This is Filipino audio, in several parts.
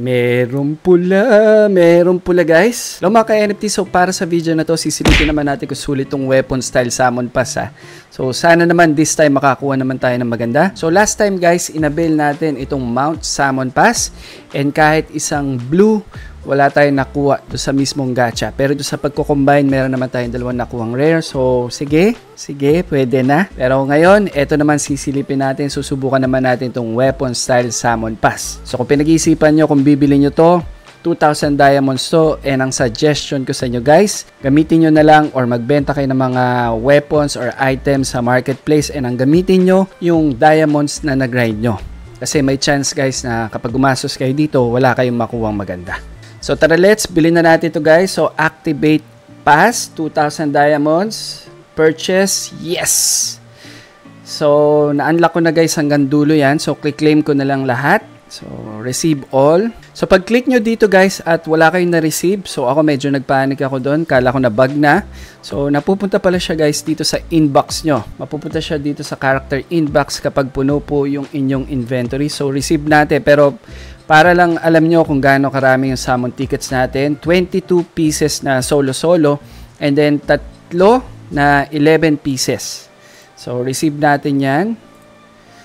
Meron pula guys. Hello mga ka-NFT, so para sa video na to, sisilipin naman natin kung sulit tong weapon style Salmon Pass ha. So sana naman this time makakuha naman tayo ng maganda. So last time guys, inabail natin itong Mount Salmon Pass. And kahit isang blue, wala tayong nakuha doon sa mismong gacha. Pero doon sa pagko-combine, meron naman tayong dalawang nakuhang rare. So sige, pwede na. Pero ngayon, eto naman sisilipin natin. Susubukan naman natin itong weapon style Salmon Pass. So kung pinag-iisipan nyo kung bibili nyo to, 2,000 diamonds to, and ang suggestion ko sa inyo guys, gamitin nyo na lang or magbenta kayo ng mga weapons or items sa marketplace, and ang gamitin nyo yung diamonds na nag-grind nyo. Kasi may chance guys na kapag gumastos kayo dito, wala kayong makuhang maganda. So tara, let's bilhin na natin to guys. So activate pass, 2,000 diamonds, purchase, yes. So na-unlock ko na guys hanggang dulo yan. So click-claim ko na lang lahat. So receive all. So pag click nyo dito guys at wala kayong na-receive, so ako medyo nagpanik ako doon, kala ko na bug na. So napupunta pala siya guys dito sa inbox nyo. Mapupunta siya dito sa character inbox kapag puno po yung inyong inventory. So receive natin, pero para lang alam nyo kung gaano karami yung summon tickets natin, 22 pieces na solo and then tatlo na 11 pieces. So receive natin yan.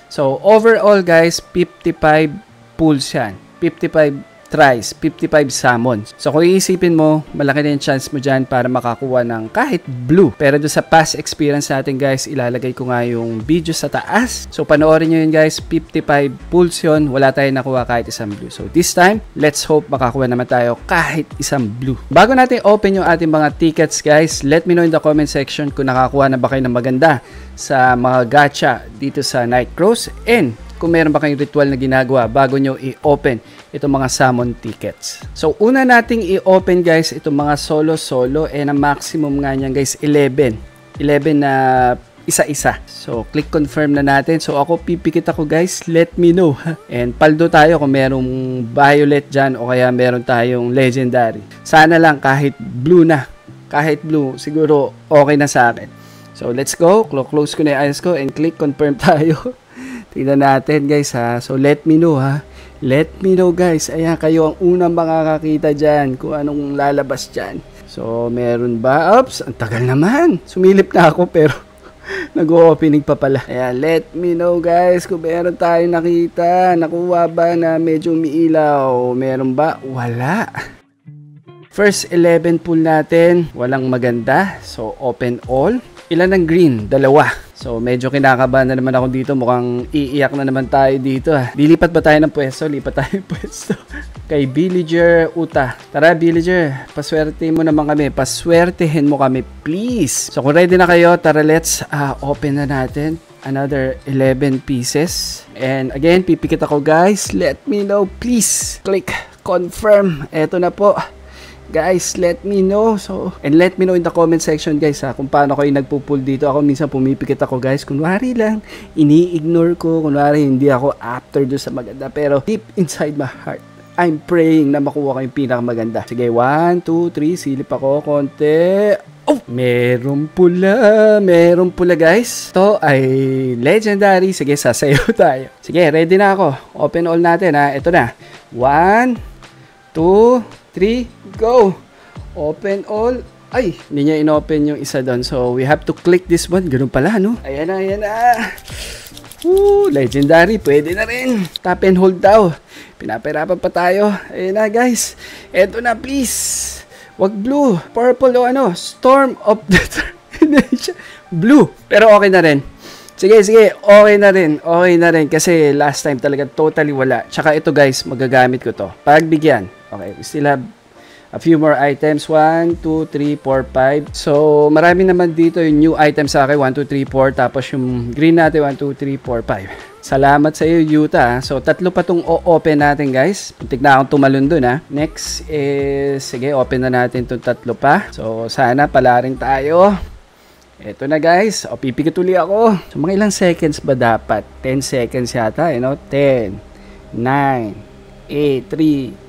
So overall guys, 55 pulls yan, 55 tries, 55 summons. So kung iisipin mo, malaki na yung chance mo dyan para makakuha ng kahit blue. Pero doon sa past experience natin guys, ilalagay ko nga yung video sa taas. So panoorin nyo yun guys, 55 pulls yun, wala tayong nakuha kahit isang blue. So this time, let's hope makakuha naman tayo kahit isang blue. Bago natin open yung ating mga tickets guys, let me know in the comment section kung nakakuha na ba kayo ng maganda sa mga gacha dito sa Nightcrows, and kung meron ba kayong ritual na ginagawa bago nyo i-open itong mga summon tickets. So una nating i-open guys itong mga solo, and ang maximum nga niyan guys 11 na isa-isa. So click confirm na natin. So ako pipikit ako guys, let me know. And paldo tayo kung merong violet dyan o kaya meron tayong legendary. Sana lang kahit blue na, kahit blue siguro okay na sa akin. So let's go, close ko na yung eyes ko and click confirm tayo. Tingnan natin guys ha. So let me know ha. Let me know guys. Ayan, kayo ang unang makakakita dyan kung anong lalabas dyan. So meron ba? Oops, ang tagal naman. Sumilip na ako pero nag-opening pa pala. Ayan, let me know guys kung meron tayong nakita. Nakuha ba na medyo umiilaw? Meron ba? Wala. First 11 pull natin, walang maganda. So open all. Ilan ang green? Dalawa. So medyo kinakabahan na naman ako dito. Mukhang iiyak na naman tayo dito ha. Dilipat ba tayo ng pwesto? Lipat tayo ng pwesto. Kay Villager Uta. Tara Villager, paswerte mo naman kami. Paswertehin mo kami please. So kung ready na kayo, tara let's open na natin another 11 pieces. And again, pipikit ako guys. Let me know please. Click confirm. Eto na po. Guys, let me know. So, and let me know in the comment section guys ha, kung paano kayo nagpo-pull dito. Ako minsan pumipikit ako guys. Kunwari lang, ini-ignore ko. Kunwari hindi ako after do sa maganda. Pero deep inside my heart, I'm praying na makuha ko yung pinakamaganda. Sige, 1, 2, 3. Silip ako konti. Oh! Meron pula guys. Ito ay legendary. Sige, sasayaw tayo. Sige, ready na ako. Open all natin ha. Ito na. 1, 2, 3, go! Open all. Ay, hindi niya inopen yung isa doon. So, we have to click this one. Ganun pala, no? Ayan na. Woo, legendary. Pwede na rin. Tap and hold daw. Pinapahirapan pa tayo. Ayan na, guys. Eto na, please. Wag blue. Purple o ano. Storm of the... blue. Pero okay na rin. Sige. Okay na rin. Kasi last time talaga totally wala. Tsaka ito, guys. Magagamit ko to. Pagbigyan. Okay, we still have a few more items. 1, 2, 3, 4, 5. So, marami naman dito yung new items sa akin. 1, 2, 3, 4. Tapos yung green natin, 1, 2, 3, 4, 5. Salamat sa iyo, Yuta. So, tatlo pa itong open natin, guys. Puntik na akong tumalon dun, ha. Next is, sige, open na natin itong tatlo pa. So, sana pala rin tayo. Ito na, guys. O, pipikit uli ako. So, mga ilang seconds ba dapat? 10 seconds yata, you know? 10, 9, 8, 3,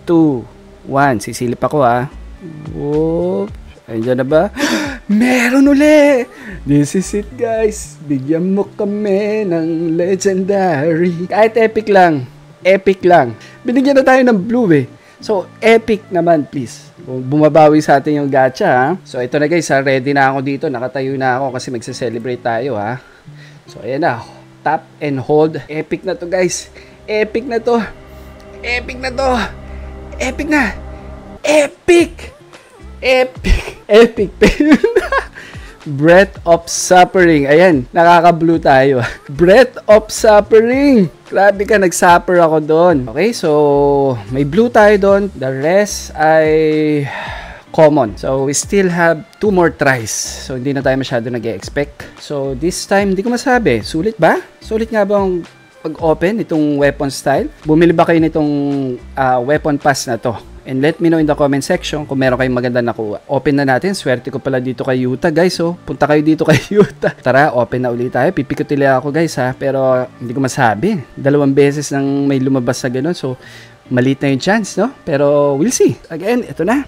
2, 1. Sisilip ako ha. Whoop. Ayun na ba? Meron uli! This is it guys. Bigyan mo kami ng legendary. Kahit epic lang. epic lang. Binigyan na tayo ng blue eh. So, epic naman, please. Bumabawi sa atin yung gacha, ha? So, ito na guys, ha? Ready na ako dito. Nakatayo na ako kasi magse-celebrate tayo, ha? So, ayan na. Tap and hold. Epic na to, guys. Epic na to. Epic na to. Epic na. Epic! Epic! Epic! Breath of Suffering. Ayan, nakaka-blue tayo. Breath of Suffering. Grabe ka, nag-suffer ako doon. Okay, so may blue tayo doon. The rest ay common. So we still have 2 more tries. So hindi na tayo masyado nag-expect. So this time, hindi ko masabi. Sulit ba? Sulit nga ba ang pag-open itong weapon style? Bumili ba kayo nitong weapon pass na to? And let me know in the comment section kung meron kayong maganda nakuha. Open na natin. Swerte ko pala dito kay Yuta, guys. So, punta kayo dito kay Yuta. Tara, open na ulit tayo. Pipikot nila ako, guys, ha. Pero, hindi ko masabi. 2 beses nang may lumabas sa ganun. So, maliit na yung chance, no? Pero, we'll see. Again, ito na.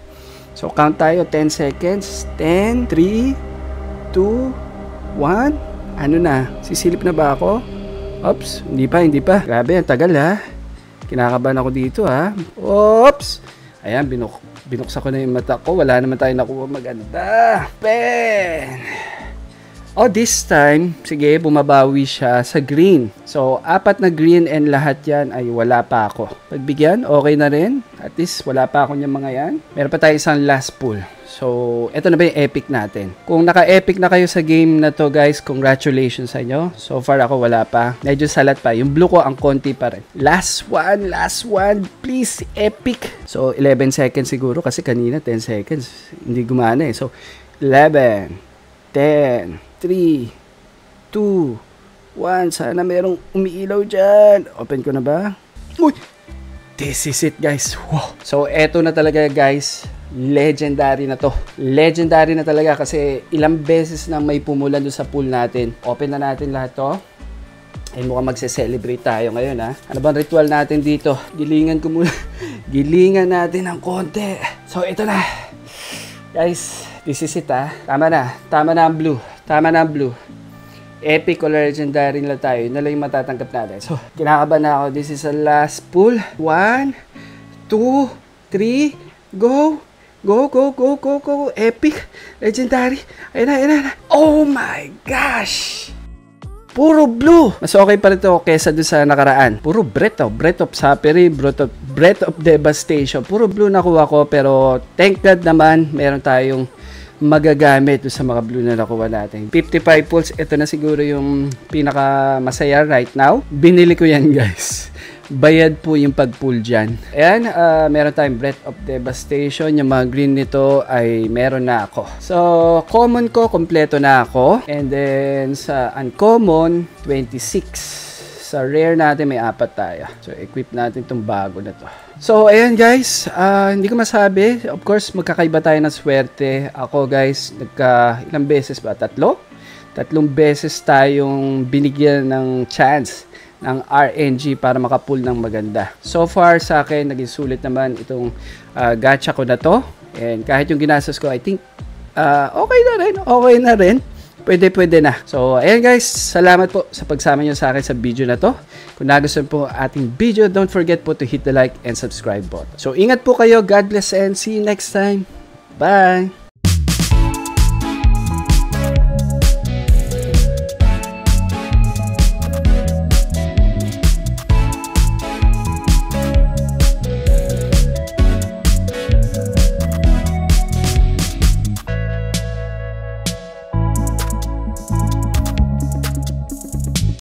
So, count tayo. 10 seconds. 10, 3, 2, 1. Ano na? Sisilip na ba ako? Oops. Hindi pa. Grabe, ang tagal, ha. Kinakabahan ako dito, ha. Oops. Ayan, binuksan ko na yung mata ko. Wala naman tayo nakuha maganda. Pen! Oh, this time, sige, bumabawi siya sa green. So, 4 na green and lahat yan ay wala pa ako. Pagbigyan, okay na rin. At least, wala pa ako yung mga yan. Meron pa tayo isang last pull. So, eto na ba yung epic natin? Kung naka-epic na kayo sa game na to, guys, congratulations sa inyo. So far ako wala pa. Medyo salat pa. Yung blue ko ang konti pa rin. Last one. Please, epic. So, 11 seconds siguro kasi kanina 10 seconds. Hindi gumana eh. So, 11, 10, 3, 2, 1. Sana merong umiilaw dyan. Open ko na ba? Uy! This is it, guys. Wow. So, eto na talaga, guys. Legendary na to. Legendary na talaga kasi ilang beses na may pumulan doon sa pool natin. Open na natin lahat to. Ay mukhang magse-celebrate tayo ngayon, ha. Ano bang ritual natin dito? Gilingan ko muna. Gilingan natin ng konti. So, ito na. Guys, this is it, ha. Tama na ang blue. Epic or legendary na tayo. Yun na lang yung matatanggap natin. So, kinakabahan na ako. This is the last pool. 1, 2, 3, go! Go. Epic. Legendary. Ayun na. Oh my gosh. Puro blue. Mas okay pa rin ito kesa doon sa nakaraan. Puro breath of suffering, breath of devastation. Puro blue nakuha ko pero thank God naman meron tayong magagamit doon sa mga blue na nakuha natin. 55 pulls. Ito na siguro yung pinaka masaya right now. Binili ko yan, guys. Bayad po yung pag-pull dyan. Ayan, meron tayong Breath of Devastation. Yung mga green nito ay meron na ako. So, common ko, kompleto na ako. And then, sa uncommon, 26. Sa rare natin, may 4 tayo. So, equip natin itong bago na to. So, ayan guys. Hindi ko masabi. Of course, magkakaiba tayo ng swerte. Ako guys, ilang beses ba? 3? 3 beses tayong binigyan ng chance ng RNG para makapull ng maganda. So far sa akin, naging sulit naman itong gacha ko na to. And kahit yung ginastos ko, I think okay na rin. Pwede na. So, ayan guys, salamat po sa pagsama nyo sa akin sa video na to. Kung nagustuhan po ating video, don't forget po to hit the like and subscribe button. So, ingat po kayo. God bless and see you next time. Bye!